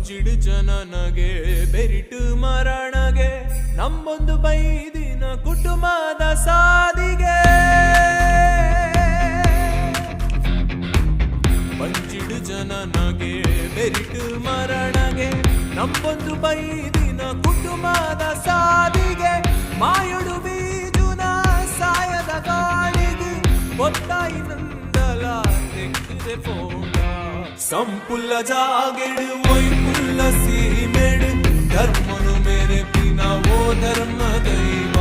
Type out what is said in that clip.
ಪಂಚಿಡು ಜನನಗೆ ಬೆರಿಟು ಮರಣಗೆ ನಮ್ಮೊಂದು ಬೈದಿನ ಕುಟುಂಬದ ಸಾದಿಗೆ ಪಂಚಿಡು ಜನನಗೆ ಬೆರಿಟು ಮರಣಗೆ ನಮ್ಮೊಂದು ಬೈದಿನ ಕುಟುಂಬದ ಸಾದಿಗೆ ಮಾಯುಡು ಬೀಜುನ ಸಾಯದ ಗಾಳಿಗೆ ಒತ್ತಾಯಿ ನಂದಲ ತೆಕ್ಕಿದೆ ಫೋಟ ಸಂಪುಲ್ಲ ಜಾಗೆಡು ಒಯ್ಪುಲ್ಲ ಸೀಮೆಡು ಧರ್ಮನು ಮೇರೆ ಬಿನ ಓ ಧರ್ಮ ದೈವ